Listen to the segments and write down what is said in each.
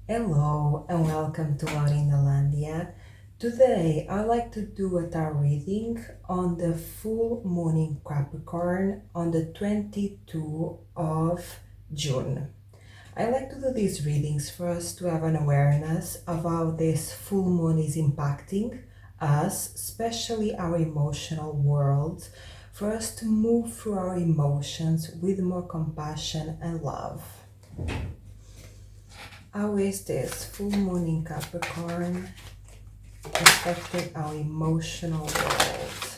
Hello and welcome to Landia. Today I like to do a tarot reading on the full moon in Capricorn on the 22 of June. I like to do these readings for us to have an awareness of how this full moon is impacting us, especially our emotional world, for us to move through our emotions with more compassion and love. How is this full moon in Capricorn affecting our emotional world?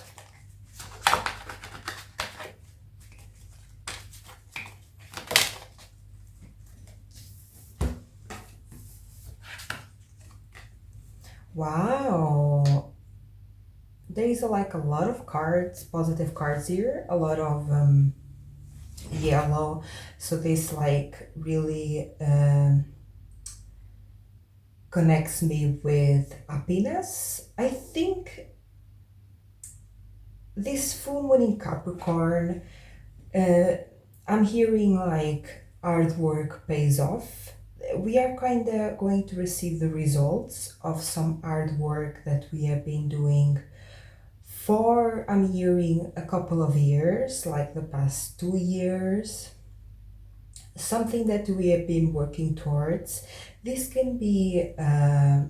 Wow, there is like a lot of cards, positive cards here, a lot of yellow. So this like really connects me with happiness. I think this full moon in Capricorn, uh, I'm hearing like hard work pays off. We are kind of going to receive the results of some hard work that we have been doing for, I'm hearing, a couple of years, like the past 2 years. Something that we have been working towards. This can be a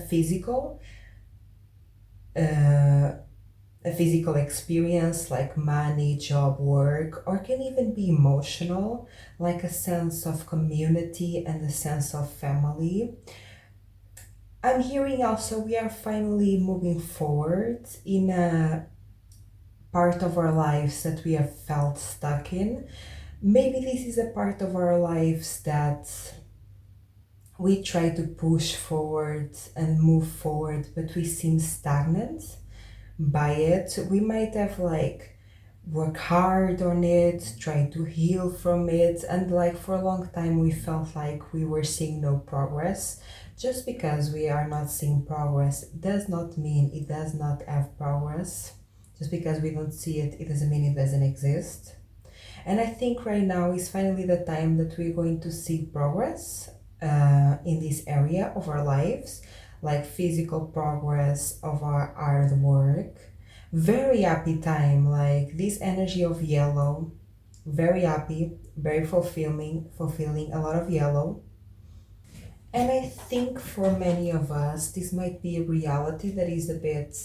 physical uh, a physical experience like money, job, work, or can even be emotional, like a sense of community and a sense of family. I'm hearing also we are finally moving forward in a part of our lives that we have felt stuck in. Maybe this is a part of our lives that we try to push forward and move forward, but we seem stagnant by it. We might have like work hard on it, try to heal from it, and like for a long time we felt like we were seeing no progress. Just because we are not seeing progress does not mean it does not have progress. Just because we don't see it, it doesn't mean it doesn't exist. And I think right now is finally the time that we're going to see progress in this area of our lives, like physical progress of our hard work. Very happy time, like this energy of yellow, very happy, very fulfilling, a lot of yellow. And I think for many of us, this might be a reality that is a bit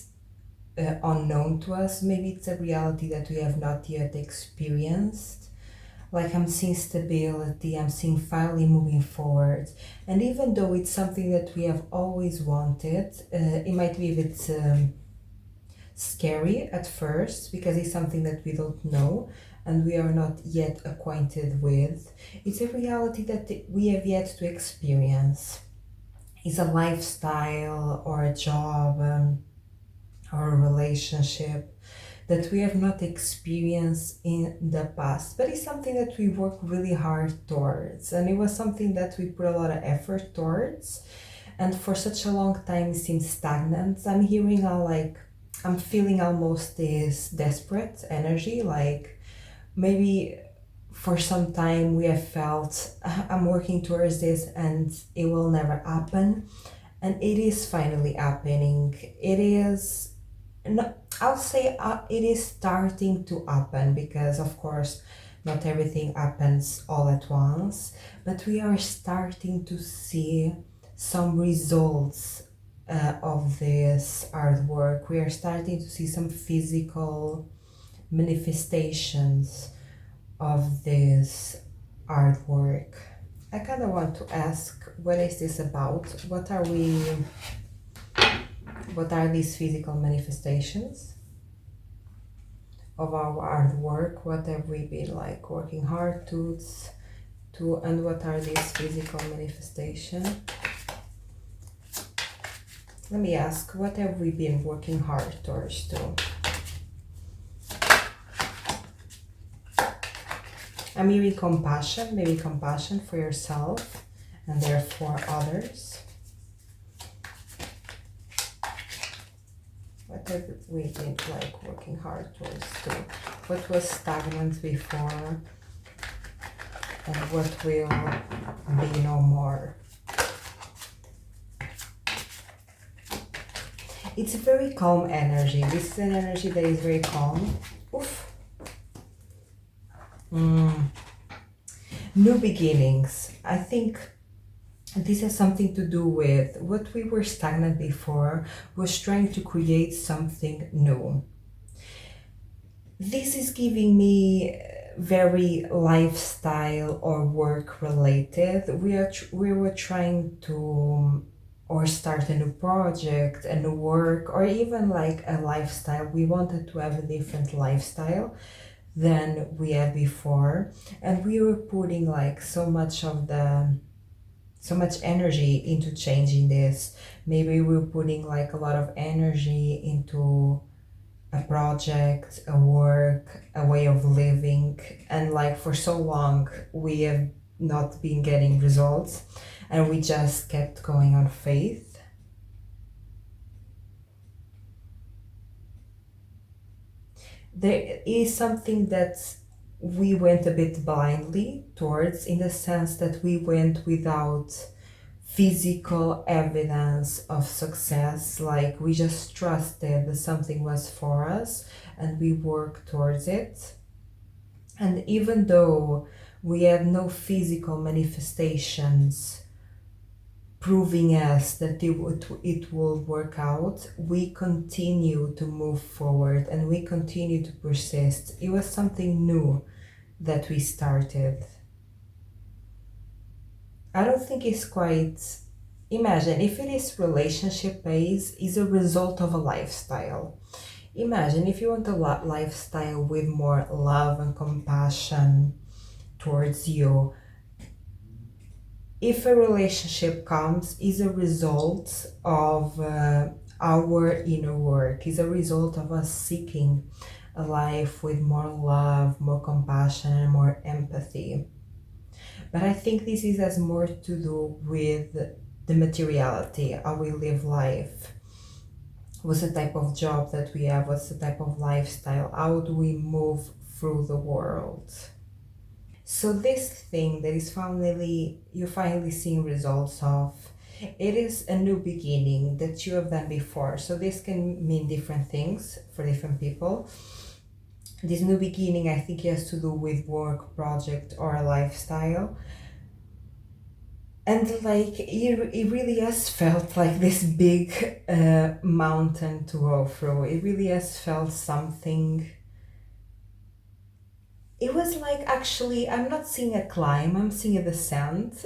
unknown to us. Maybe it's a reality that we have not yet experienced. Like I'm seeing stability, I'm seeing finally moving forward. And even though it's something that we have always wanted, it might be a bit scary at first because it's something that we don't know and we are not yet acquainted with. It's a reality that we have yet to experience. It's a lifestyle or a job or a relationship that we have not experienced in the past, but it's something that we work really hard towards, and it was something that we put a lot of effort towards, and for such a long time it seems stagnant. I'm hearing a like, I'm feeling almost this desperate energy, like maybe for some time we have felt I'm working towards this and it will never happen, and it is finally happening. It is, no, I'll say it is starting to happen because, of course, not everything happens all at once, but we are starting to see some results of this hard work. We are starting to see some physical manifestations of this hard work. I kind of want to ask, what is this about? What are these physical manifestations of our hard work? What have we been like working hard to and what are these physical manifestations? Let me ask, what have we been working hard towards to? I'm hearing compassion, maybe compassion for yourself and therefore others. What have we been like working hard towards to? What was stagnant before and what will be no more? It's a very calm energy. This is an energy that is very calm. Oof. Mm. New beginnings. I think this has something to do with what we were stagnant before, was trying to create something new. This is giving me very lifestyle or work related. We were trying to or start a new project, a new work, or even like a lifestyle. We wanted to have a different lifestyle than we had before, and we were putting like so much energy into changing this. Maybe we were putting like a lot of energy into a project, a work, a way of living, and like for so long we have not been getting results, and we just kept going on faith. There is something that we went a bit blindly towards, in the sense that we went without physical evidence of success. Like we just trusted that something was for us and we worked towards it. And even though we had no physical manifestations proving us that it will work out, we continue to move forward and we continue to persist. It was something new that we started. I don't think it's quite. Imagine if it is relationship based, is a result of a lifestyle. Imagine if you want a lifestyle with more love and compassion towards you. If a relationship comes, is a result of our inner work, is a result of us seeking a life with more love, more compassion, and more empathy. But I think this is has more to do with the materiality, how we live life. What's the type of job that we have? What's the type of lifestyle? How do we move through the world? So this thing that is finally you're finally seeing results of, it is a new beginning that you have done before. So this can mean different things for different people. This new beginning, I think, has to do with work, project, or a lifestyle. And like it really has felt like this big mountain to go through. It really has felt something. It was like, actually, I'm not seeing a climb, I'm seeing a descent.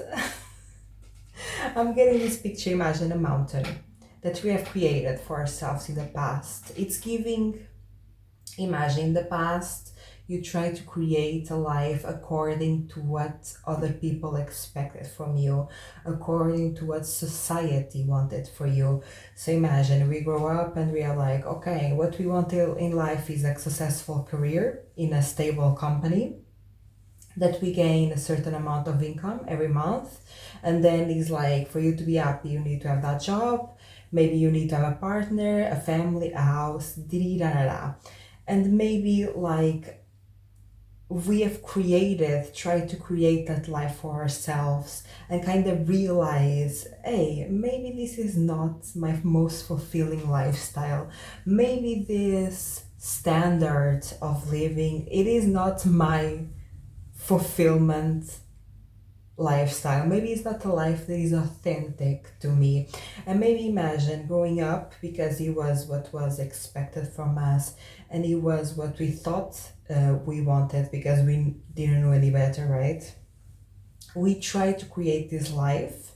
I'm getting this picture. Imagine a mountain that we have created for ourselves in the past. It's giving. Imagine the past, you try to create a life according to what other people expected from you, according to what society wanted for you. So imagine we grow up and we are like, okay, what we want in life is a successful career in a stable company, that we gain a certain amount of income every month. And then it's like, for you to be happy, you need to have that job. Maybe you need to have a partner, a family, a house, da da da. And maybe like we have tried to create that life for ourselves, and kind of realize, hey, maybe this is not my most fulfilling lifestyle. Maybe this standard of living, it is not my fulfillment lifestyle. Maybe it's not a life that is authentic to me. And maybe imagine growing up, because it was what was expected from us, and it was what we thought we wanted, because we didn't know any better, right? We try to create this life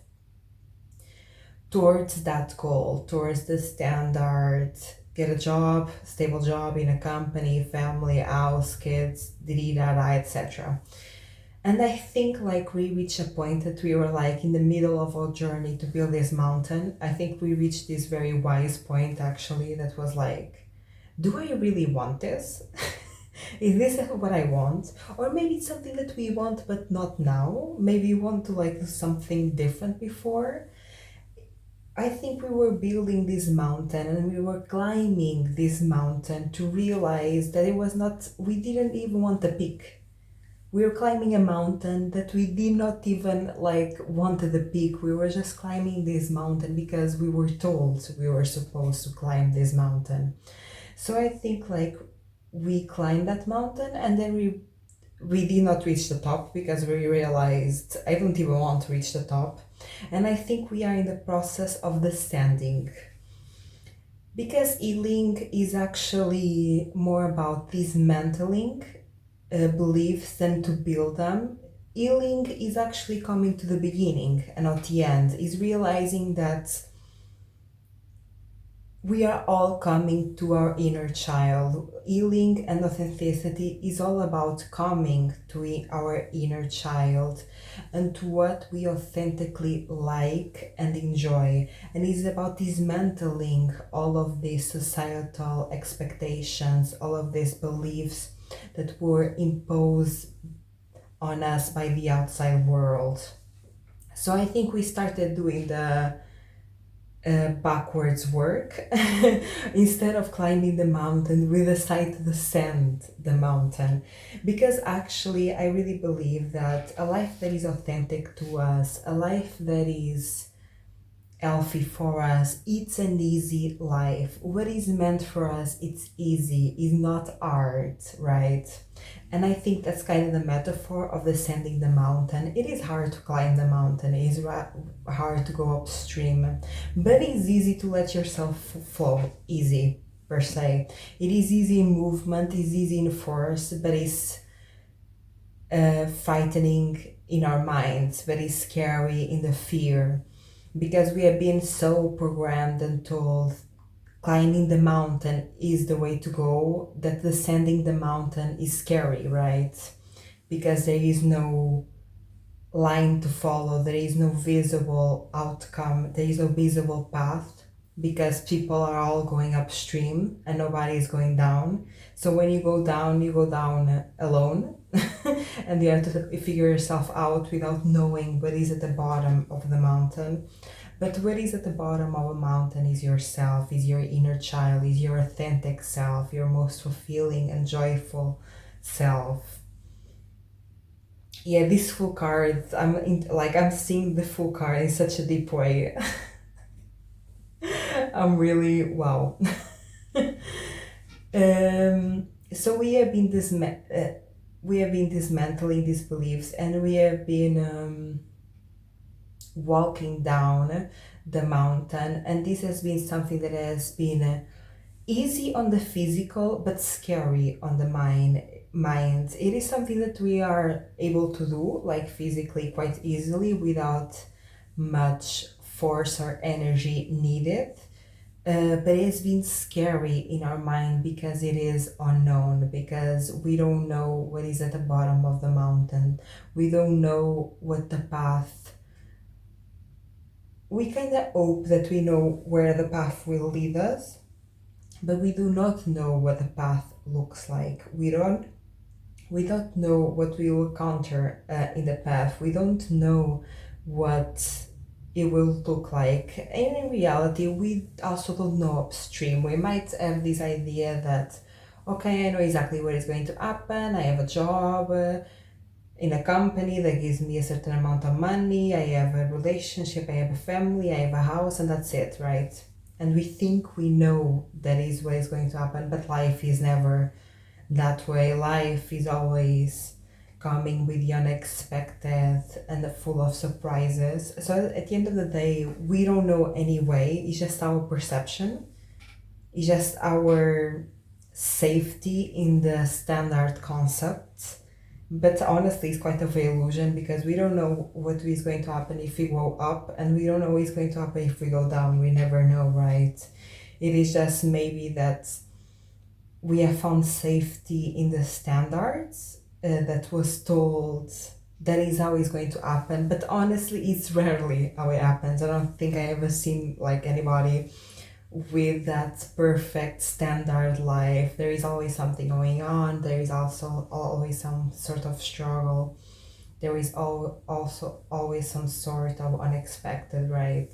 towards that goal, towards the standard. Get a job, stable job in a company, family, house, kids, da da, etc. And I think like we reached a point that we were like in the middle of our journey to build this mountain. I think we reached this very wise point, actually, that was like, do I really want this? Is this what I want? Or maybe it's something that we want but not now. Maybe we want to like do something different before. I think we were building this mountain and we were climbing this mountain to realize that it was not, we didn't even want the peak. We were climbing a mountain that we did not even like wanted the peak. We were just climbing this mountain because we were told we were supposed to climb this mountain. So I think like we climbed that mountain and then we did not reach the top because we realized I don't even want to reach the top. And I think we are in the process of descending because healing is actually more about dismantling beliefs than to build them. Healing is actually coming to the beginning and not the end, is realizing that we are all coming to our inner child. Healing and authenticity is all about coming to our inner child and to what we authentically like and enjoy. And it's about dismantling all of these societal expectations, all of these beliefs that were imposed on us by the outside world. So I think we started doing the backwards work. Instead of climbing the mountain, we decided to descend the mountain. Because actually, I really believe that a life that is authentic to us, a life that is healthy for us, it's an easy life. What is meant for us, it's easy, it's not hard, right? And I think that's kind of the metaphor of descending the mountain. It is hard to climb the mountain, it is hard to go upstream, but it's easy to let yourself flow, easy per se. It is easy in movement, it's easy in force, but it's frightening in our minds, very scary in the fear, because we have been so programmed and told climbing the mountain is the way to go, that descending the mountain is scary, right? Because there is no line to follow, there is no visible outcome, there is no visible path, because people are all going upstream and nobody is going down. So when you go down alone and you have to figure yourself out without knowing what is at the bottom of the mountain. But what is at the bottom of a mountain is yourself, is your inner child, is your authentic self, your most fulfilling and joyful self. Yeah, this full card, I'm seeing the full card in such a deep way. I'm really wow. So we have been dismantling these beliefs, and we have been walking down the mountain, and this has been something that has been easy on the physical but scary on the mind. It is something that we are able to do like physically quite easily without much force or energy needed. But it has been scary in our mind because it is unknown, because we don't know what is at the bottom of the mountain. We don't know what the path. We kind of hope that we know where the path will lead us, but we do not know what the path looks like. We don't know what we will encounter in the path. We don't know what it will look like. And in reality, we also don't know upstream. We might have this idea that, okay, I know exactly what is going to happen. I have a job in a company that gives me a certain amount of money. I have a relationship, I have a family, I have a house, and that's it, right? And we think we know that is what is going to happen, but life is never that way. Life is always coming with the unexpected and full of surprises. So at the end of the day, we don't know anyway. It's just our perception. It's just our safety in the standard concepts. But honestly, it's quite of an illusion because we don't know what is going to happen if we go up, and we don't know what is going to happen if we go down. We never know, right? It is just maybe that we have found safety in the standards that was told that is how it's going to happen. But honestly, it's rarely how it happens. I don't think I ever seen like anybody with that perfect standard life. There is always something going on. There is also always some sort of struggle. There is also always some sort of unexpected, right?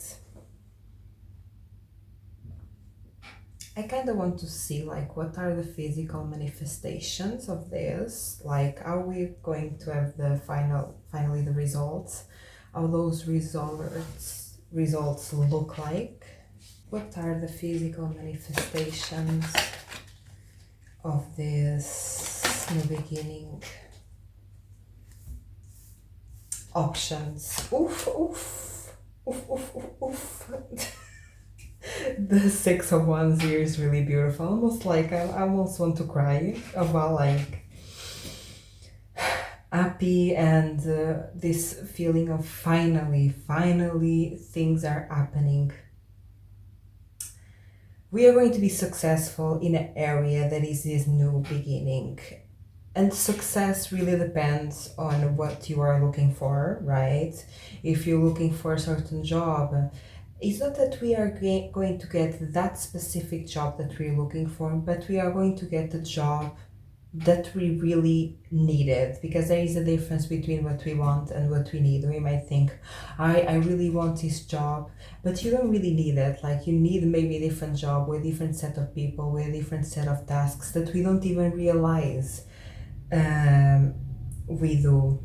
I kind of want to see like what are the physical manifestations of this, like are we going to have the finally the results, how those results look like, what are the physical manifestations of this new beginning. Options. Oof, oof, oof, oof, oof, oof. The Six of Wands here is really beautiful. Almost like I almost want to cry about like happy and this feeling of finally things are happening. We are going to be successful in an area that is this new beginning. And success really depends on what you are looking for, right? If you're looking for a certain job, it's not that we are going to get that specific job that we're looking for, but we are going to get the job that we really needed, because there is a difference between what we want and what we need. We might think, I really want this job, but you don't really need it. Like you need maybe a different job with a different set of people, with a different set of tasks that we don't even realize we do.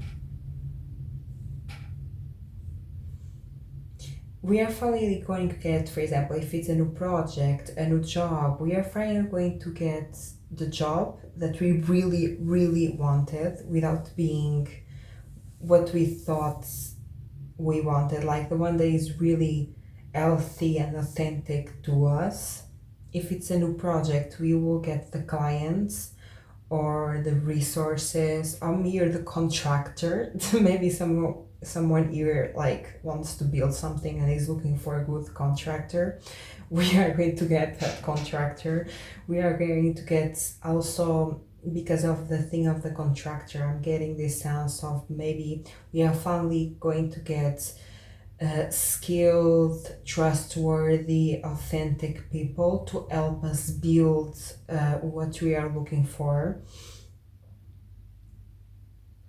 We are finally going to get, for example, if it's a new project, a new job, we are finally going to get the job that we really wanted without being what we thought we wanted, like the one that is really healthy and authentic to us. If it's a new project, we will get the clients or the resources. I'm here the contractor. Maybe someone here like wants to build something and is looking for a good contractor. We are going to get that contractor. We are going to get also, because of the thing of the contractor, I'm getting this sense of maybe we are finally going to get skilled, trustworthy, authentic people to help us build what we are looking for.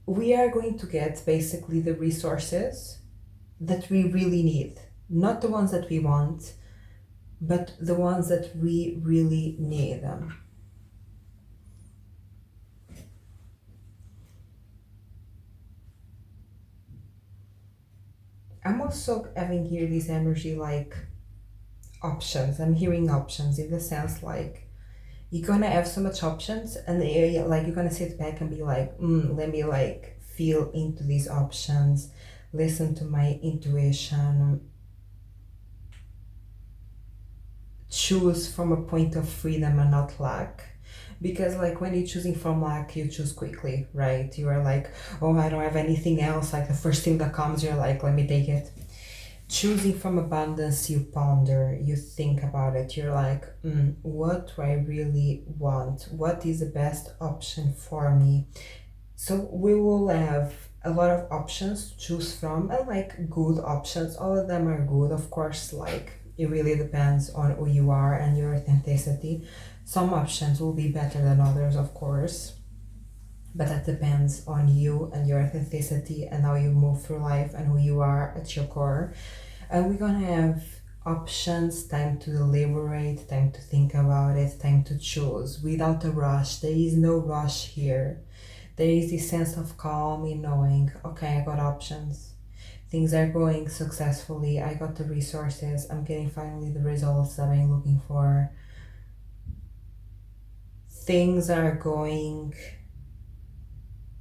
We are going to get basically the resources that we really need, not the ones that we want, but the ones that we really need. I'm also having here this energy like options. I'm hearing options in the sense like you're gonna have so much options, and like you're gonna sit back and be like, let me like feel into these options, listen to my intuition, choose from a point of freedom and not lack. Because like when you're choosing from lack, you choose quickly, right? You are like, oh, I don't have anything else, like the first thing that comes, you're like, let me take it. Choosing from abundance, you ponder, you think about it, you're like, what do I really want? What is the best option for me? So we will have a lot of options to choose from, and like good options. All of them are good, of course, like it really depends on who you are and your authenticity. Some options will be better than others, of course, but that depends on you and your authenticity and how you move through life and who you are at your core. And we're gonna have options, time to deliberate, time to think about it, time to choose without a rush. There is no rush here. There is this sense of calm in knowing, okay, I got options. Things are going successfully. I got the resources. I'm getting finally the results that I'm looking for. Things are going.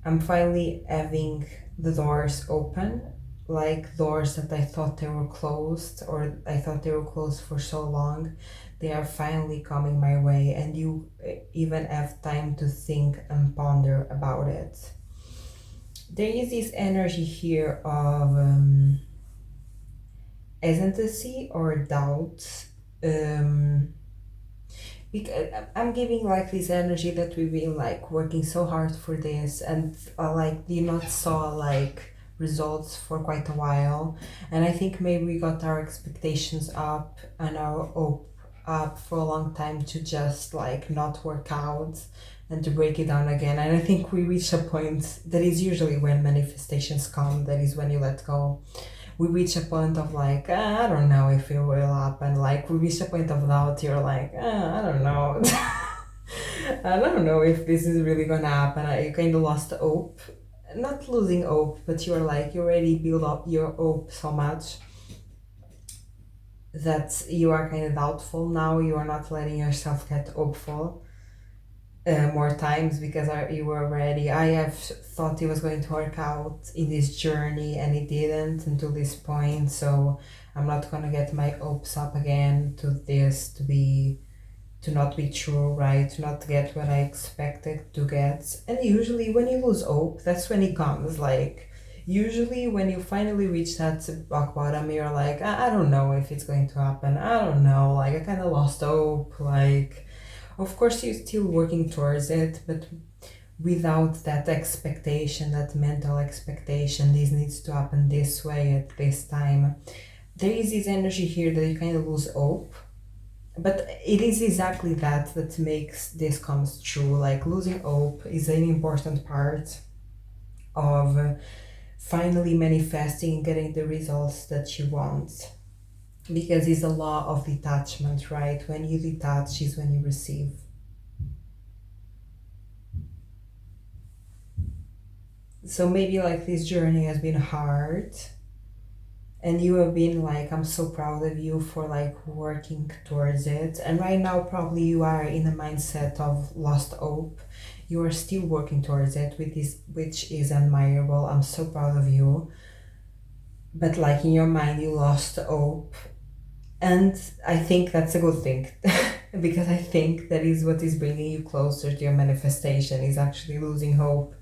I'm finally having the doors open, like doors that I thought they were closed, or I thought they were closed for so long. They are finally coming my way, and you even have time to think and ponder about it. There is this energy here of hesitancy or doubt. Because I'm giving like this energy that we've been like working so hard for this, and like you not saw like results for quite a while, and I think maybe we got our expectations up and our hope up for a long time to just like not work out and to break it down again. And I think we reach a point that is usually when manifestations come, that is when you let go, we reach a point of like, I don't know if it will happen. Like we reach a point of doubt, you're like, I don't know. I don't know if this is really gonna happen. You kind of lost hope. Not losing hope, but you're like, you already build up your hope so much that you are kind of doubtful now. You are not letting yourself get hopeful more times because you were ready. I have thought it was going to work out in this journey and it didn't until this point. So I'm not gonna get my hopes up again to this to not be true, right? To not get what I expected to get. And usually when you lose hope, that's when it comes. Like usually when you finally reach that rock bottom, you're like, I don't know if it's going to happen. I don't know. Like I kind of lost hope. Like of course you're still working towards it, but without that expectation, that mental expectation, this needs to happen this way at this time. There is this energy here that you kind of lose hope, but it is exactly that that makes this comes true. Like losing hope is an important part of finally manifesting and getting the results that you want, because it's a law of detachment, right? When you detach is when you receive. So maybe like this journey has been hard and you have been like, I'm so proud of you for like working towards it, and right now probably you are in a mindset of lost hope. You are still working towards it, which is admirable. I'm so proud of you, but like in your mind you lost hope, and I think that's a good thing. Because I think that is what is bringing you closer to your manifestation, is actually losing hope,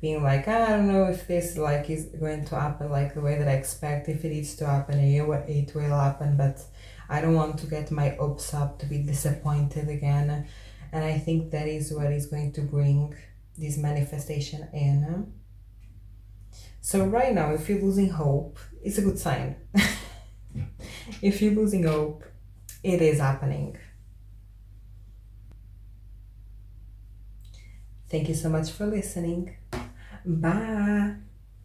being like, I don't know if this like is going to happen like the way that I expect. If it needs to happen, it will happen, but I don't want to get my hopes up to be disappointed again. And I think that is what is going to bring this manifestation in. So right now, if you're losing hope, it's a good sign. If you're losing hope, it is happening. Thank you so much for listening. Bye.